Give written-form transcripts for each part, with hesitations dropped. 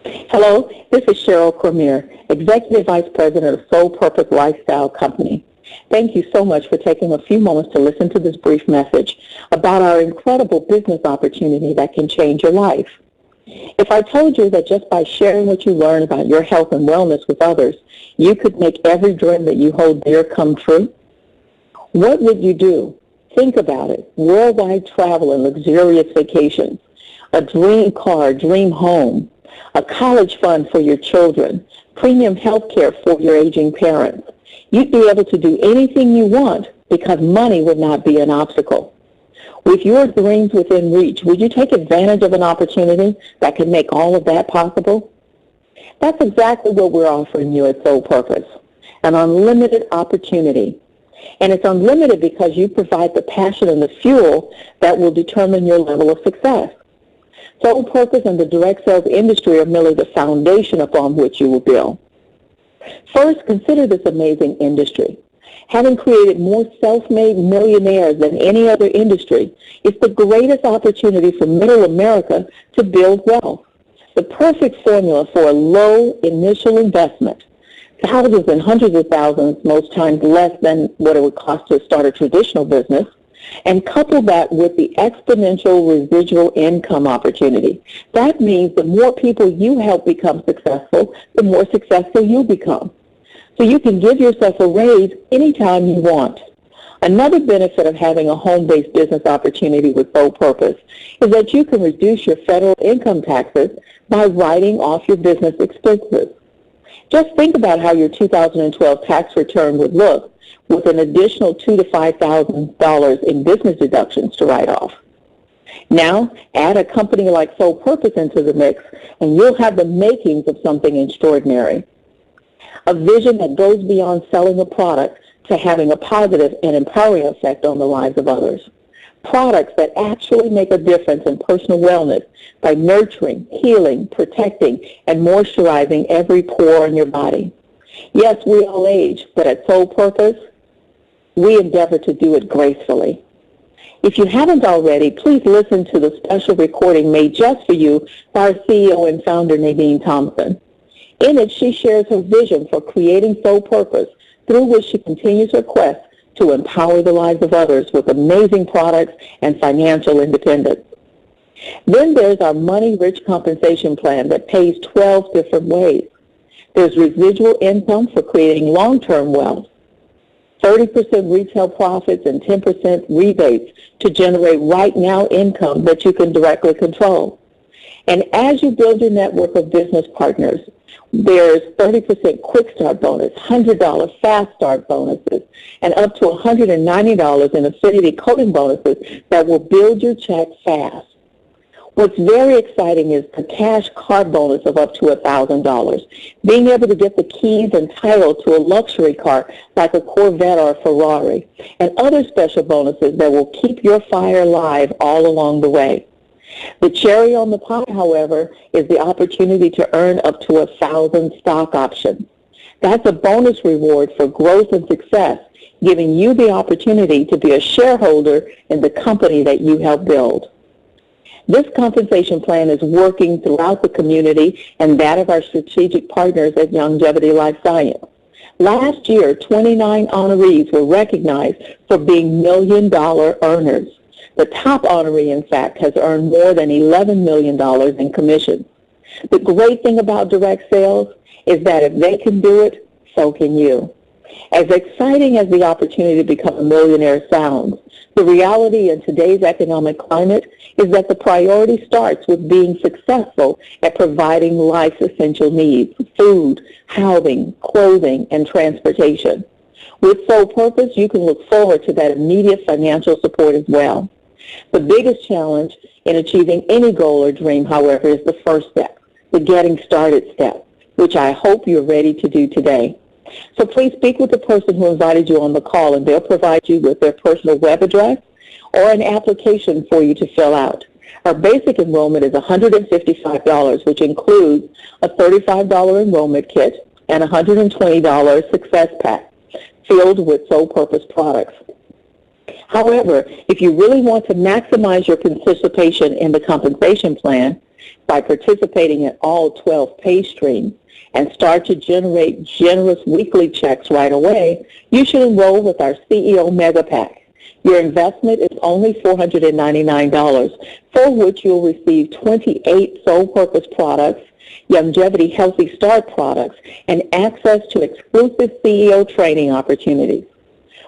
Hello, this is Cheryl Cormier, Executive Vice President of Soul Purpose Lifestyle Company. Thank you so much for taking a few moments to listen to this brief message about our incredible business opportunity that can change your life. If I told you that just by sharing what you learn about your health and wellness with others, you could make every dream that you hold dear come true, what would you do? Think about it. Worldwide travel and luxurious vacations, a dream car, dream home, a college fund for your children, premium health care for your aging parents. You'd be able to do anything you want because money would not be an obstacle. With your dreams within reach, would you take advantage of an opportunity that can make all of that possible? That's exactly what we're offering you at Soul Purpose, an unlimited opportunity. And it's unlimited because you provide the passion and the fuel that will determine your level of success. Soul Purpose and the direct sales industry are merely the foundation upon which you will build. First, consider this amazing industry. Having created more self-made millionaires than any other industry, it's the greatest opportunity for middle America to build wealth. The perfect formula for a low initial investment, thousands and hundreds of thousands, most times less than what it would cost to start a traditional business, and couple that with the exponential residual income opportunity. That means the more people you help become successful, the more successful you become. So you can give yourself a raise anytime you want. Another benefit of having a home-based business opportunity with Soul Purpose is that you can reduce your federal income taxes by writing off your business expenses. Just think about how your 2012 tax return would look with an additional $2,000 to $5,000 in business deductions to write off. Now, add a company like Soul Purpose into the mix, and you'll have the makings of something extraordinary. A vision that goes beyond selling a product to having a positive and empowering effect on the lives of others. Products that actually make a difference in personal wellness by nurturing, healing, protecting, and moisturizing every pore in your body. Yes, we all age, but at Soul Purpose, we endeavor to do it gracefully. If you haven't already, please listen to the special recording made just for you by our CEO and founder, Nadine Thompson. In it, she shares her vision for creating Soul Purpose, through which she continues her quest to empower the lives of others with amazing products and financial independence. Then there's our money-rich compensation plan that pays 12 different ways. There's residual income for creating long-term wealth, 30% retail profits, and 10% rebates to generate right-now income that you can directly control. And as you build your network of business partners, there's 30% quick start bonus, $100 fast start bonuses, and up to $190 in affinity coding bonuses that will build your check fast. What's very exciting is the cash car bonus of up to $1,000. Being able to get the keys and title to a luxury car like a Corvette or a Ferrari, and other special bonuses that will keep your fire alive all along the way. The cherry on the pie, however, is the opportunity to earn up to 1,000 stock options. That's a bonus reward for growth and success, giving you the opportunity to be a shareholder in the company that you help build. This compensation plan is working throughout the community and that of our strategic partners at Youngevity Life Science. Last year, 29 honorees were recognized for being million-dollar earners. The top honoree, in fact, has earned more than $11 million in commissions. The great thing about direct sales is that if they can do it, so can you. As exciting as the opportunity to become a millionaire sounds, the reality in today's economic climate is that the priority starts with being successful at providing life's essential needs: food, housing, clothing, and transportation. With Soul Purpose, you can look forward to that immediate financial support as well. The biggest challenge in achieving any goal or dream, however, is the first step, the getting started step, which I hope you're ready to do today. So please speak with the person who invited you on the call, and they'll provide you with their personal web address or an application for you to fill out. Our basic enrollment is $155, which includes a $35 enrollment kit and a $120 success pack filled with Soul Purpose products. However, if you really want to maximize your participation in the compensation plan, by participating in all 12 pay streams and start to generate generous weekly checks right away, you should enroll with our CEO Mega Pack. Your investment is only $499, for which you'll receive 28 sole purpose products, Youngevity Healthy Start products, and access to exclusive CEO training opportunities.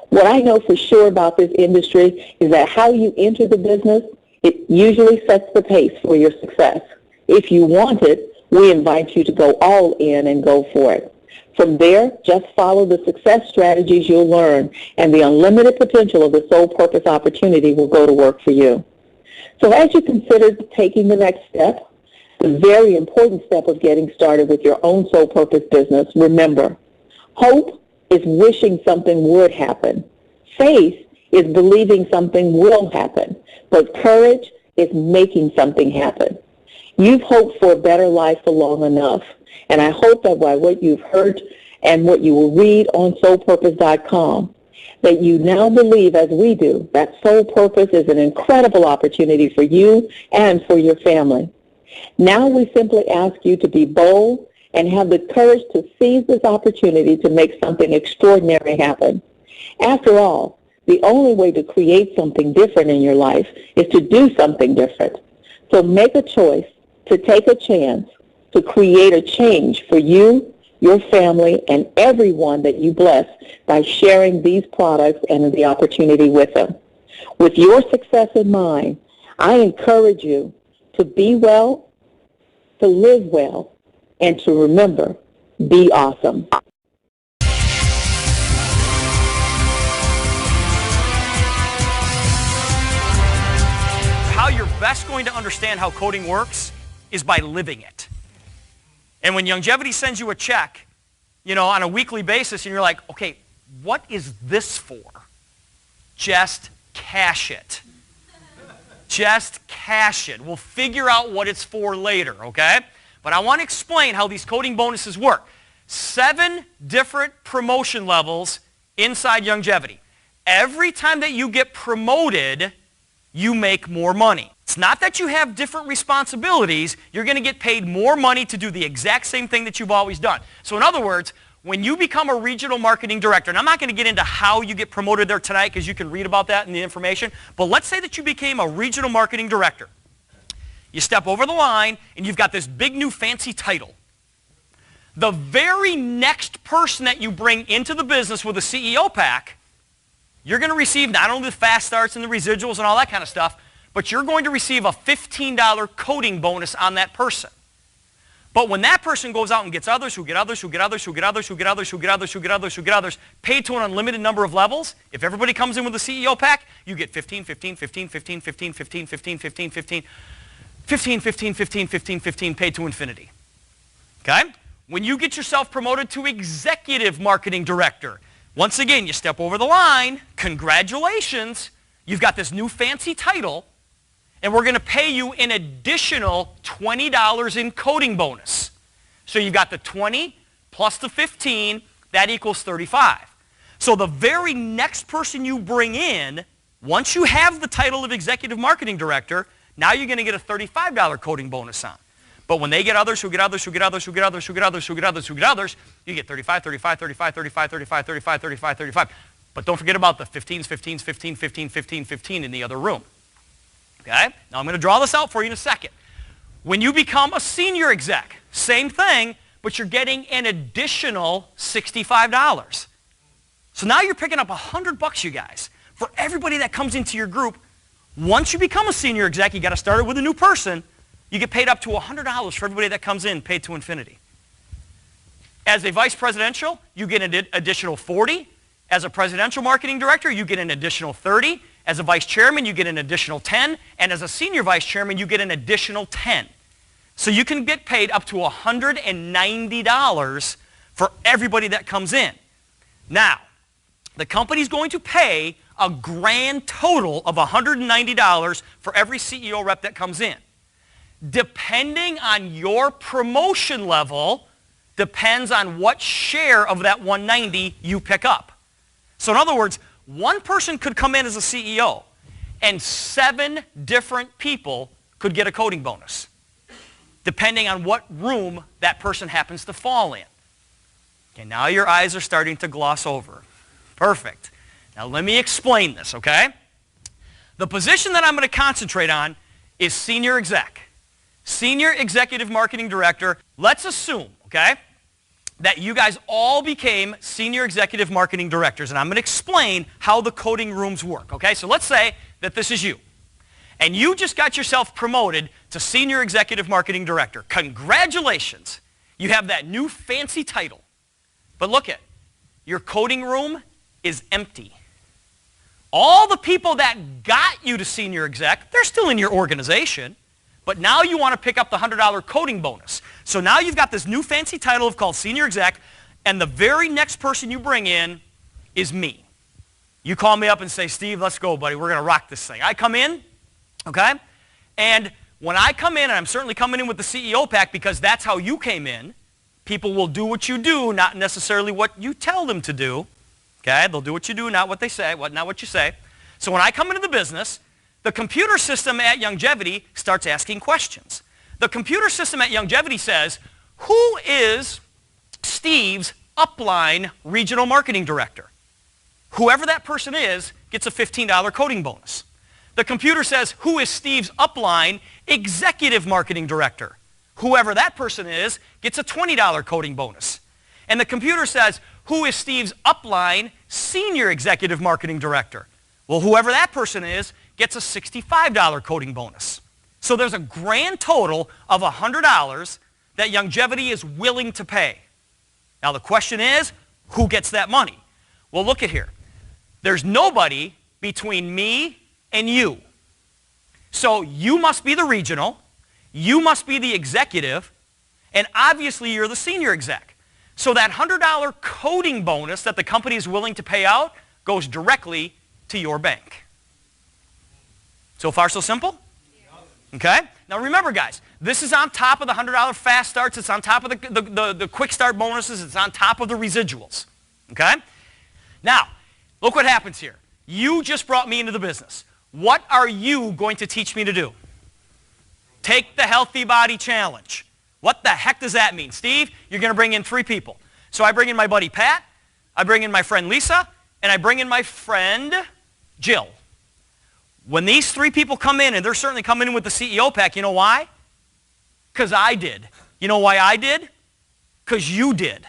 What I know for sure about this industry is that how you enter the business, it usually sets the pace for your success. If you want it, we invite you to go all in and go for it. From there, just follow the success strategies you'll learn, and the unlimited potential of the sole purpose opportunity will go to work for you. So as you consider taking the next step, the very important step of getting started with your own sole purpose business, remember, hope is wishing something would happen. Faith is believing something will happen. But courage is making something happen. You've hoped for a better life for long enough. And I hope that by what you've heard and what you will read on soulpurpose.com, that you now believe, as we do, that Soul Purpose is an incredible opportunity for you and for your family. Now we simply ask you to be bold and have the courage to seize this opportunity to make something extraordinary happen. After all, the only way to create something different in your life is to do something different. So make a choice to take a chance to create a change for you, your family, and everyone that you bless by sharing these products and the opportunity with them. With your success in mind, I encourage you to be well, to live well, and to remember, be awesome. How you're best going to understand how coding works is by living it. And when Youngevity sends you a check, on a weekly basis, and you're like, okay, what is this for? Just cash it. Just cash it. We'll figure out what it's for later, okay? But I want to explain how these coding bonuses work. 7 different promotion levels inside Youngevity. Every time that you get promoted, you make more money. It's not that you have different responsibilities. You're going to get paid more money to do the exact same thing that you've always done. So in other words, when you become a regional marketing director, and I'm not going to get into how you get promoted there tonight because you can read about that in the information, but let's say that you became a regional marketing director. You step over the line and you've got this big new fancy title. The very next person that you bring into the business with a CEO pack, you're going to receive not only the fast starts and the residuals and all that kind of stuff, but you're going to receive a $15 coding bonus on that person. But when that person goes out and gets others, who get others, who get others, who get others, who get others, who get others, who get others, who get others, paid to an unlimited number of levels, if everybody comes in with a CEO pack, you get 15, 15, 15, 15, 15, 15, 15, 15, 15, 15, 15, 15, 15, 15, paid to infinity. Okay? When you get yourself promoted to executive marketing director, once again, you step over the line, congratulations, you've got this new fancy title, and we're going to pay you an additional $20 in coding bonus. So you've got the 20 plus the 15, that equals 35. So the very next person you bring in, once you have the title of executive marketing director, now you're going to get a $35 coding bonus on. But when they get others, who get others, who get others, who get others, who get others, who get others, who get others, you get 35, 35, 35, 35, 35, 35, 35, 35. But don't forget about the 15s, 15s, 15, 15, 15, 15 in the other room. Okay? Now I'm going to draw this out for you in a second. When you become a senior exec, same thing, but you're getting an additional $65. So now you're picking up $100, you guys, for everybody that comes into your group. Once you become a senior exec, you got to start it with a new person. You get paid up to $100 for everybody that comes in, paid to infinity. As a vice presidential, you get an additional 40. As a presidential marketing director, you get an additional 30. As a vice chairman, you get an additional 10. And as a senior vice chairman, you get an additional 10. So you can get paid up to $190 for everybody that comes in. Now, the company's going to pay a grand total of $190 for every CEO rep that comes in. Depending on your promotion level, depends on what share of that 190 you pick up. So in other words, one person could come in as a CEO and 7 different people could get a coding bonus. depending on what room that person happens to fall in. Okay, now your eyes are starting to gloss over. Perfect. Now let me explain this, okay? The position that I'm going to concentrate on is senior exec. Senior executive marketing director. Let's assume, okay, that you guys all became senior executive marketing directors, and I'm going to explain how the coding rooms work, okay? So let's say that this is you, and you just got yourself promoted to senior executive marketing director. Congratulations. You have that new fancy title. But look at, your coding room is empty. All the people that got you to senior exec, they're still in your organization, but now you want to pick up the $100 coding bonus. So now you've got this new fancy title called senior exec, and the very next person you bring in is me. You call me up and say, Steve, let's go, buddy. We're going to rock this thing. I come in, okay? And when I come in, and I'm certainly coming in with the CEO pack because that's how you came in, people will do what you do, not necessarily what you tell them to do. Okay? They'll do what you do, not what they say, not what you say. So when I come into the business, the computer system at Youngevity starts asking questions. The computer system at Youngevity says, who is Steve's upline regional marketing director? Whoever that person is gets a $15 coding bonus. The computer says, who is Steve's upline executive marketing director? Whoever that person is gets a $20 coding bonus. And the computer says, who is Steve's upline senior executive marketing director? Well, whoever that person is gets a $65 coding bonus. So there's a grand total of $100 that Youngevity is willing to pay. Now the question is, who gets that money? Well, look at here. There's nobody between me and you. So you must be the regional, you must be the executive, and obviously you're the senior exec. So that $100 coding bonus that the company is willing to pay out goes directly to your bank. So far, so simple? Okay? Now remember, guys, this is on top of the $100 fast starts. It's on top of the quick start bonuses. It's on top of the residuals. Okay? Now, look what happens here. You just brought me into the business. What are you going to teach me to do? Take the Healthy Body Challenge. What the heck does that mean? Steve, you're going to bring in 3 people. So I bring in my buddy Pat, I bring in my friend Lisa, and I bring in my friend Jill. When these 3 people come in, and they're certainly coming in with the CEO pack, you know why? Because I did. You know why I did? Because you did.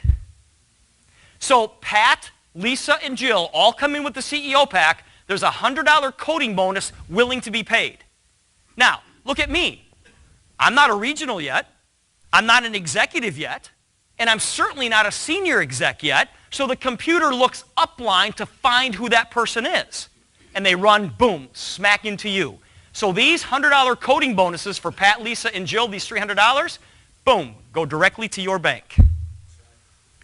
So Pat, Lisa, and Jill all come in with the CEO pack. There's a $100 coding bonus willing to be paid. Now, look at me. I'm not a regional yet. I'm not an executive yet. And I'm certainly not a senior exec yet. So the computer looks upline to find who that person is. And they run, boom, smack into you. So these $100 coding bonuses for Pat, Lisa, and Jill, these $300, boom, go directly to your bank.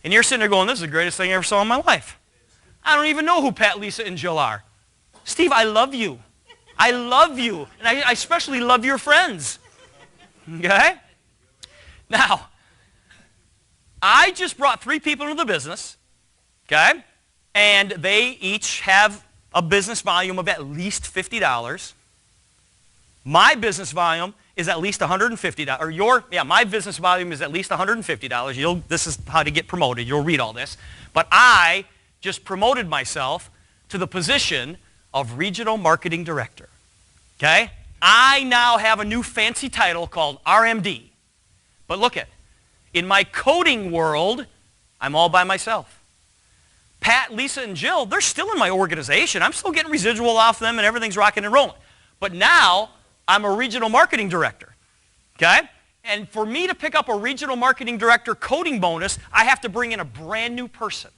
And you're sitting there going, this is the greatest thing I ever saw in my life. I don't even know who Pat, Lisa, and Jill are. Steve, I love you. I love you. And I especially love your friends. Okay? Now, I just brought 3 people into the business, okay? And they each have a business volume of at least $50. My business volume is at least $150. My business volume is at least $150. This is how to get promoted. You'll read all this. But I just promoted myself to the position of Regional Marketing Director. Okay? I now have a new fancy title called RMD. But look at, in my coding world, I'm all by myself. Pat, Lisa, and Jill, they're still in my organization. I'm still getting residual off them and everything's rocking and rolling. But now, I'm a Regional Marketing Director. Okay? And for me to pick up a Regional Marketing Director coding bonus, I have to bring in a brand new person.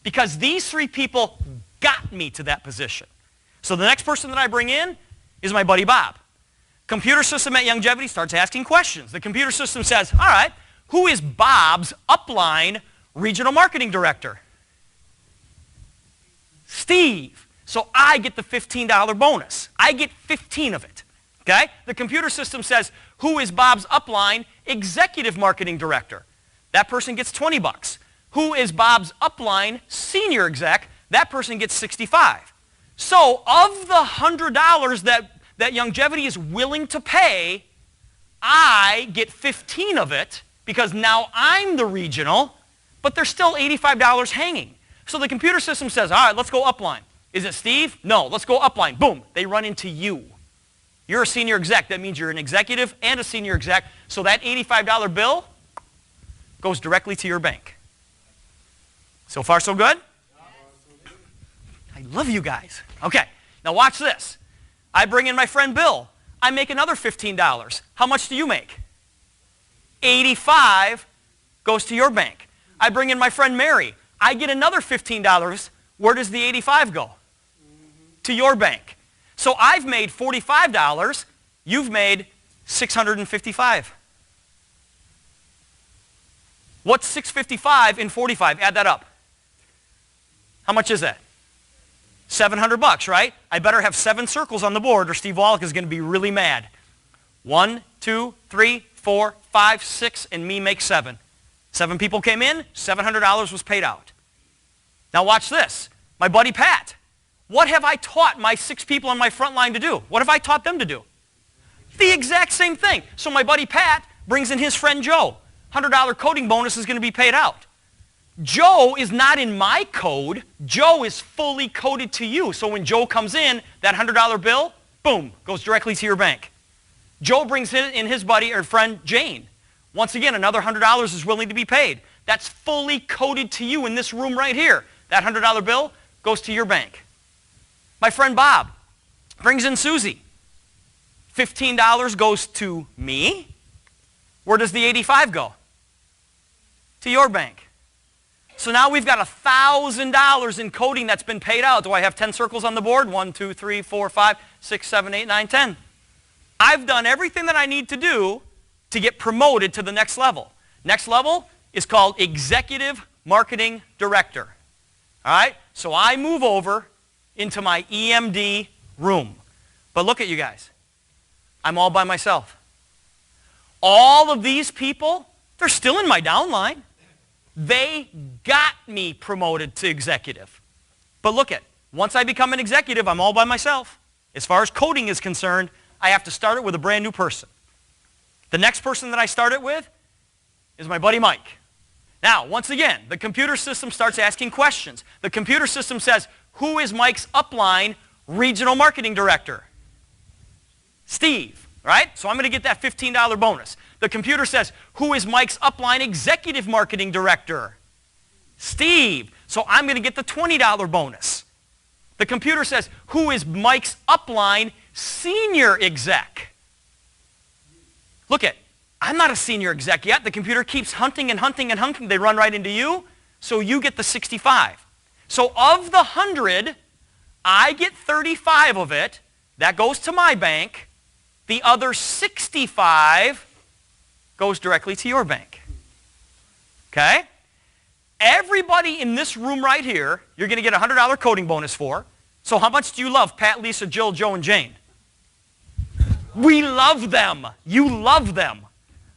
Because these 3 people got me to that position. So the next person that I bring in is my buddy Bob. Computer system at Youngevity starts asking questions. The computer system says, all right, who is Bob's upline regional marketing director? Steve. So I get the $15 bonus. I get 15 of it. Okay? The computer system says, who is Bob's upline executive marketing director? That person gets 20 bucks. Who is Bob's upline senior exec? That person gets 65. So of the $100 that Youngevity is willing to pay, I get 15 of it because now I'm the regional, but there's still $85 hanging. So the computer system says, all right, let's go upline. Is it Steve? No, let's go upline. Boom, they run into you. You're a senior exec. That means you're an executive and a senior exec. So that $85 bill goes directly to your bank. So far, so good? I love you guys. Okay, now watch this. I bring in my friend Bill. I make another $15. How much do you make? 85 goes to your bank. I bring in my friend Mary. I get another $15. Where does the 85 go? To your bank. So I've made $45. You've made $655. What's 655 in 45? Add that up. How much is that? $700, right? I better have 7 circles on the board or Steve Wallach is going to be really mad. 1, 2, 3, 4, 5, 6, and me make 7. 7 people came in, $700 was paid out. Now watch this. My buddy Pat. What have I taught my 6 people on my front line to do? What have I taught them to do? The exact same thing. So my buddy Pat brings in his friend Joe. $100 coding bonus is going to be paid out. Joe is not in my code. Joe is fully coded to you. So when Joe comes in, that $100 bill, boom, goes directly to your bank. Joe brings in his buddy or friend Jane. Once again, another $100 is willing to be paid. That's fully coded to you in this room right here. That $100 bill goes to your bank. My friend Bob brings in Susie. $15 goes to me. Where does the 85 go? To your bank. So now we've got $1,000 in coding that's been paid out. Do I have 10 circles on the board? 1, 2, 3, 4, 5, 6, 7, 8, 9, 10. I've done everything that I need to do to get promoted to the next level. Next level is called Executive Marketing Director. All right? So I move over into my EMD room. But look at you guys. I'm all by myself. All of these people, they're still in my downline. They got me promoted to executive. But look at, once I become an executive, I'm all by myself. As far as coding is concerned, I have to start it with a brand new person. The next person that I start it with is my buddy Mike. Now, once again, the computer system starts asking questions. The computer system says, who is Mike's upline regional marketing director? Steve, right? So I'm going to get that $15 bonus. The computer says, who is Mike's upline executive marketing director? Steve. So I'm going to get the $20 bonus. The computer says, who is Mike's upline senior exec? Look at, I'm not a senior exec yet. The computer keeps hunting and hunting and hunting. They run right into you, so you get the 65. So of the 100, I get 35 of it. That goes to my bank. The other 65 goes directly to your bank. Okay? Everybody in this room right here, you're going to get a $100 coding bonus for. So how much do you love Pat, Lisa, Jill, Joe, and Jane? We love them. You love them.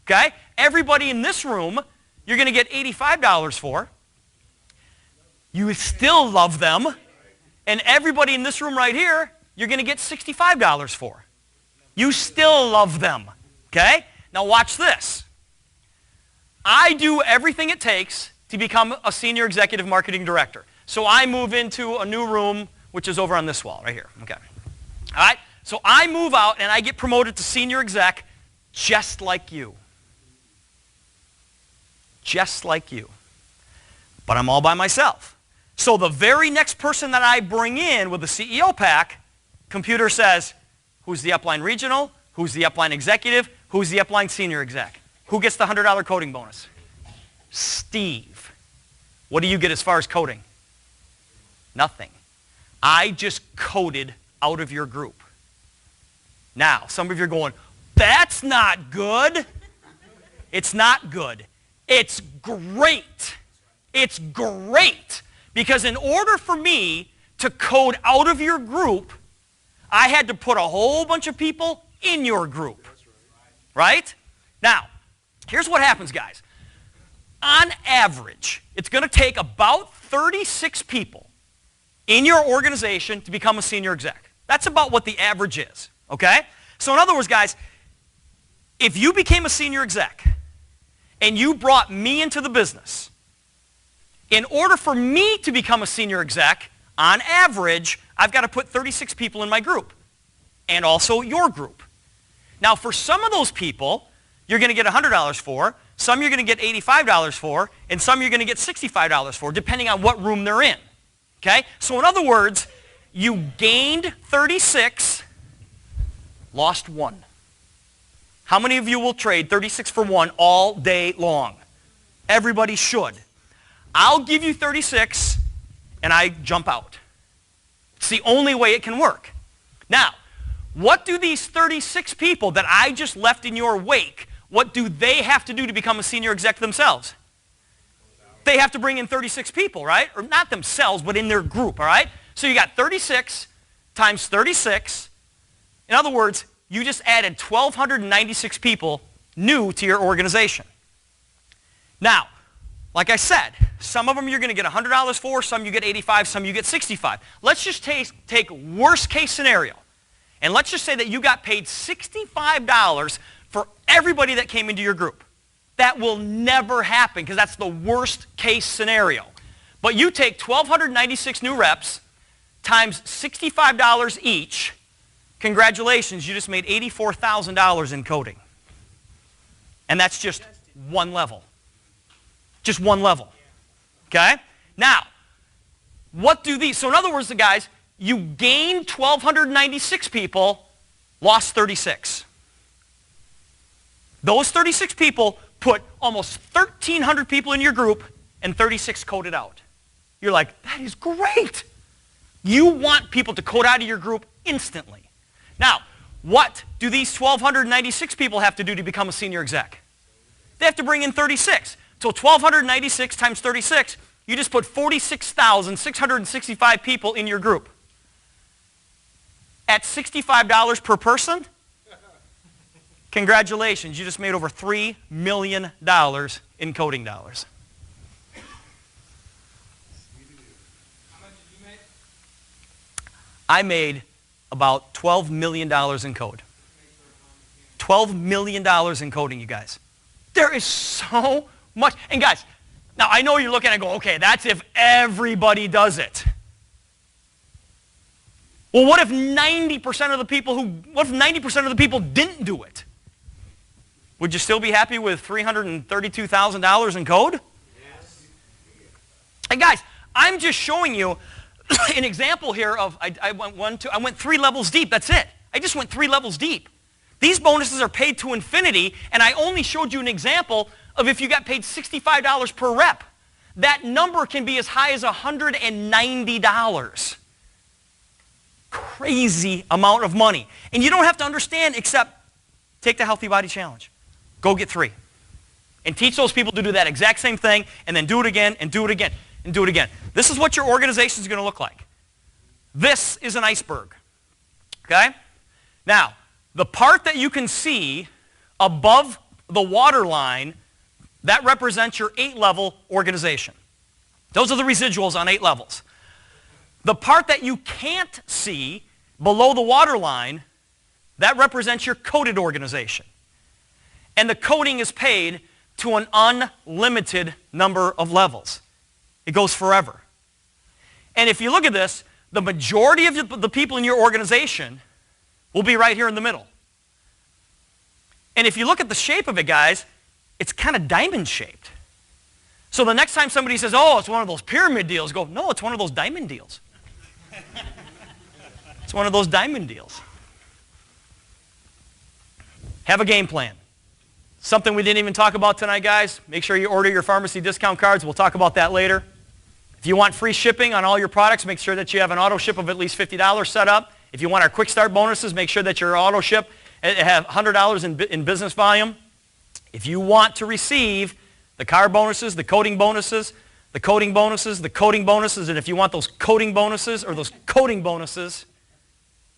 Okay? Everybody in this room, you're going to get $85 for. You still love them. And everybody in this room right here, you're going to get $65 for. You still love them. Okay? Now watch this. I do everything it takes to become a senior executive marketing director. So I move into a new room, which is over on this wall right here. Okay. All right? So I move out and I get promoted to senior exec just like you. Just like you. But I'm all by myself. So the very next person that I bring in with the CEO pack, computer says, who's the upline regional? Who's the upline executive? Who's the upline senior exec? Who gets the $100 coding bonus? Steve. What do you get as far as coding? Nothing. I just coded out of your group. Now, some of you are going, that's not good. It's not good. It's great. It's great. Because in order for me to code out of your group, I had to put a whole bunch of people in your group. Right? Now, here's what happens, guys. On average, it's going to take about 36 people in your organization to become a senior exec. That's about what the average is. Okay? So in other words, guys, if you became a senior exec and you brought me into the business, in order for me to become a senior exec, on average, I've got to put 36 people in my group, and also your group. Now, for some of those people, you're going to get $100 for, some you're going to get $85 for, and some you're going to get $65 for, depending on what room they're in. Okay? So in other words, you gained 36, lost 1. How many of you will trade 36 for 1 all day long? Everybody should. I'll give you 36, and I jump out. It's the only way it can work. Now, what do these 36 people that I just left in your wake, what do they have to do to become a senior exec themselves? They have to bring in 36 people, right? Or not themselves, but in their group, all right? So you got 36 times 36. In other words, you just added 1,296 people new to your organization. Now, like I said, some of them you're going to get $100 for, some you get $85, some you get $65. Let's just take worst case scenario. And let's just say that you got paid $65 for everybody that came into your group. That will never happen because that's the worst case scenario. But you take 1,296 new reps times $65 each. Congratulations, you just made $84,000 in coding. And that's just one level. Just one level. Okay? Now, what do these, so in other words, the guys, you gained 1,296 people, lost 36. Those 36 people put almost 1,300 people in your group and 36 coded out. You're like, that is great. You want people to code out of your group instantly. Now, what do these 1,296 people have to do to become a senior exec? They have to bring in 36. So 1,296 times 36, you just put 46,665 people in your group. At $65 per person, congratulations, you just made over $3 million in coding dollars. How much did you make? I made about $12 million in code. $12 million in coding, you guys. There is so much. And guys, now I know you're looking and go, okay, that's if everybody does it. Well, what if 90% of the people didn't do it? Would you still be happy with $332,000 in code? Yes. And guys, I'm just showing you an example here of, I went 3 levels deep, that's it. I just went 3 levels deep. These bonuses are paid to infinity, and I only showed you an example of if you got paid $65 per rep. That number can be as high as $190. Crazy amount of money. And you don't have to understand except take the Healthy Body Challenge. Go get 3. And teach those people to do that exact same thing, and then do it again, and do it again, and do it again. This is what your organization is going to look like. This is an iceberg. Okay? Now, the part that you can see above the water line, that represents your 8-level organization. Those are the residuals on 8 levels. The part that you can't see below the water line, that represents your coded organization. And the coding is paid to an unlimited number of levels. It goes forever. And if you look at this, the majority of the people in your organization will be right here in the middle. And if you look at the shape of it, guys, it's kind of diamond shaped. So the next time somebody says, oh, it's one of those pyramid deals, go, no, it's one of those diamond deals. It's one of those diamond deals. Have a game plan. Something we didn't even talk about tonight, guys. Make sure you order your pharmacy discount cards. We'll talk about that later. If you want free shipping on all your products, make sure that you have an auto ship of at least $50 set up. If you want our quick start bonuses, make sure that your auto ship have $100 in business volume. If you want to receive the car bonuses, the coding bonuses, the coding bonuses, the coding bonuses, and if you want those coding bonuses or those coding bonuses,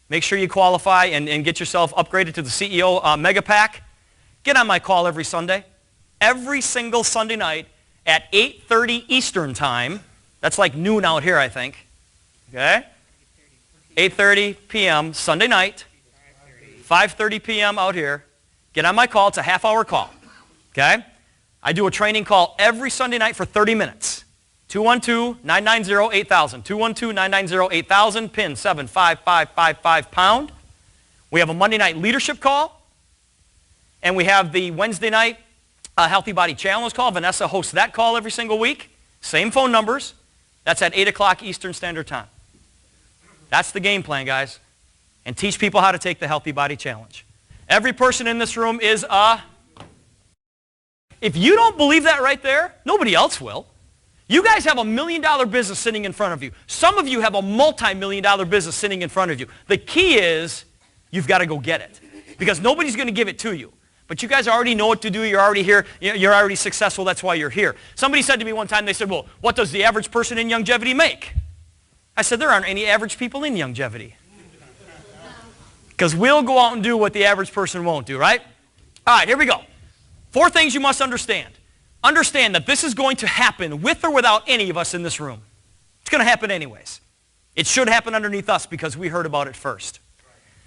make sure you qualify and get yourself upgraded to the CEO Mega Pack. Get on my call every Sunday. Every single Sunday night at 8:30 Eastern Time. That's like noon out here, I think. Okay? 8:30 p.m. Sunday night. 5:30 p.m. out here. Get on my call. It's a half-hour call, okay? I do a training call every Sunday night for 30 minutes. 212-990-8000. 212-990-8000, pin 75555 #. We have a Monday night leadership call, and we have the Wednesday night Healthy Body Challenge call. Vanessa hosts that call every single week. Same phone numbers. That's at 8 o'clock Eastern Standard Time. That's the game plan, guys. And teach people how to take the Healthy Body Challenge. Every person in this room is a... If you don't believe that right there, nobody else will. You guys have $1 million business sitting in front of you. Some of you have a multi-million-dollar business sitting in front of you. The key is you've got to go get it, because nobody's going to give it to you. But you guys already know what to do. You're already here. You're already successful. That's why you're here. Somebody said to me one time, they said, well, what does the average person in Youngevity make? I said, there aren't any average people in Youngevity. Because we'll go out and do what the average person won't do, right? All right, here we go. 4 things you must understand. Understand that this is going to happen with or without any of us in this room. It's going to happen anyways. It should happen underneath us because we heard about it first.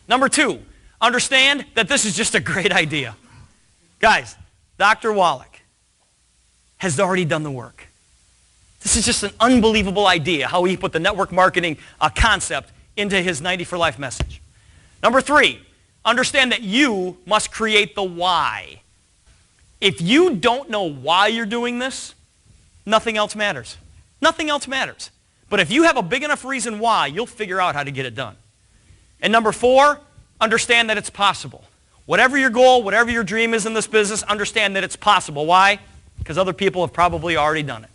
Number 2, understand that this is just a great idea. Guys, Dr. Wallach has already done the work. This is just an unbelievable idea how he put the network marketing concept into his 90 for Life message. Number 3, understand that you must create the why. If you don't know why you're doing this, nothing else matters. Nothing else matters. But if you have a big enough reason why, you'll figure out how to get it done. And number 4, understand that it's possible. Whatever your goal, whatever your dream is in this business, understand that it's possible. Why? Because other people have probably already done it.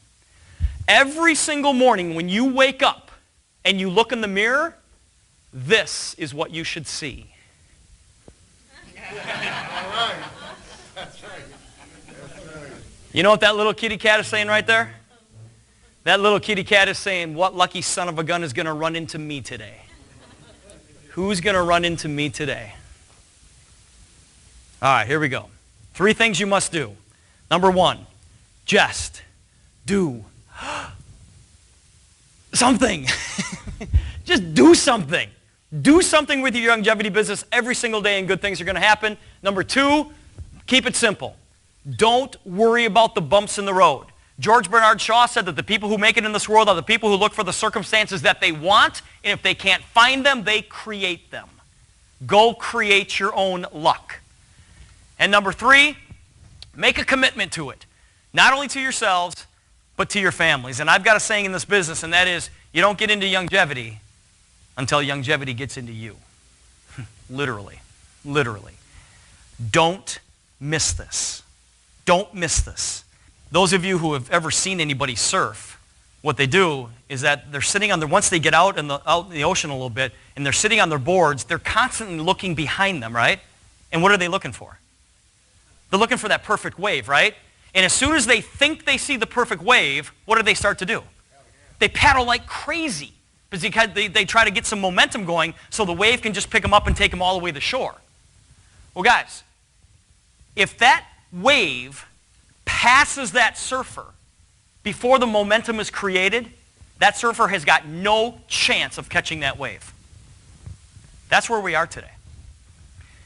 Every single morning when you wake up and you look in the mirror, this is what you should see. All right. That's right. That's right. You know what that little kitty cat is saying right there? That little kitty cat is saying, what lucky son of a gun is going to run into me today? Who's going to run into me today? All right, here we go. 3 things you must do. Number 1, just do something. Just do something. Do something with your Youngevity business every single day and good things are going to happen. Number 2, keep it simple. Don't worry about the bumps in the road. George Bernard Shaw said that the people who make it in this world are the people who look for the circumstances that they want, and if they can't find them, they create them. Go create your own luck. And number 3, make a commitment to it. Not only to yourselves, but to your families. And I've got a saying in this business, and that is, you don't get into Youngevity until Youngevity gets into you. Literally. Literally. Don't miss this. Don't miss this. Those of you who have ever seen anybody surf, what they do is that they're sitting on their, once they get out in the ocean a little bit, and they're sitting on their boards, they're constantly looking behind them, right? And what are they looking for? They're looking for that perfect wave, right? And as soon as they think they see the perfect wave, what do they start to do? They paddle like crazy because they try to get some momentum going so the wave can just pick them up and take them all the way to shore. Well, guys, if that wave passes that surfer before the momentum is created, that surfer has got no chance of catching that wave. That's where we are today.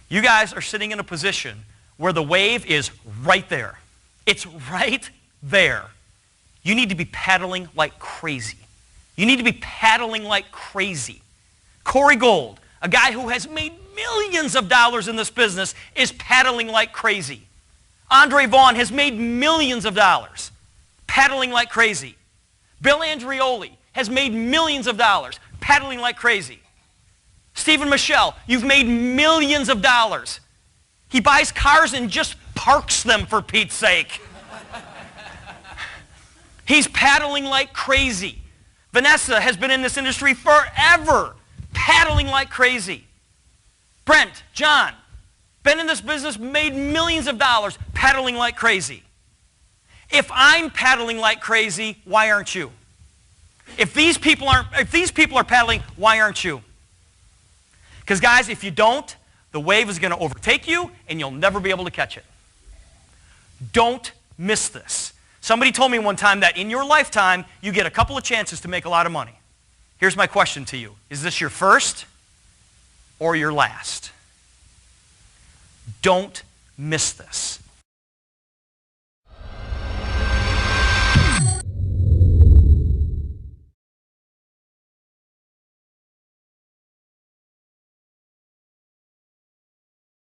You guys are sitting in a position where the wave is right there. It's right there. You need to be paddling like crazy. You need to be paddling like crazy. Corey Gold, a guy who has made millions of dollars in this business, is paddling like crazy. Andre Vaughn has made millions of dollars, paddling like crazy. Bill Andreoli has made millions of dollars, paddling like crazy. Stephen Michelle, you've made millions of dollars. He buys cars and just parks them, for Pete's sake. He's paddling like crazy. Vanessa has been in this industry forever, paddling like crazy. Brent, John, been in this business, made millions of dollars, paddling like crazy. If I'm paddling like crazy, why aren't you? If these people are paddling, why aren't you? Because guys, if you don't, the wave is going to overtake you and you'll never be able to catch it. Don't miss this. Somebody told me one time that in your lifetime, you get a couple of chances to make a lot of money. Here's my question to you. Is this your first or your last? Don't miss this.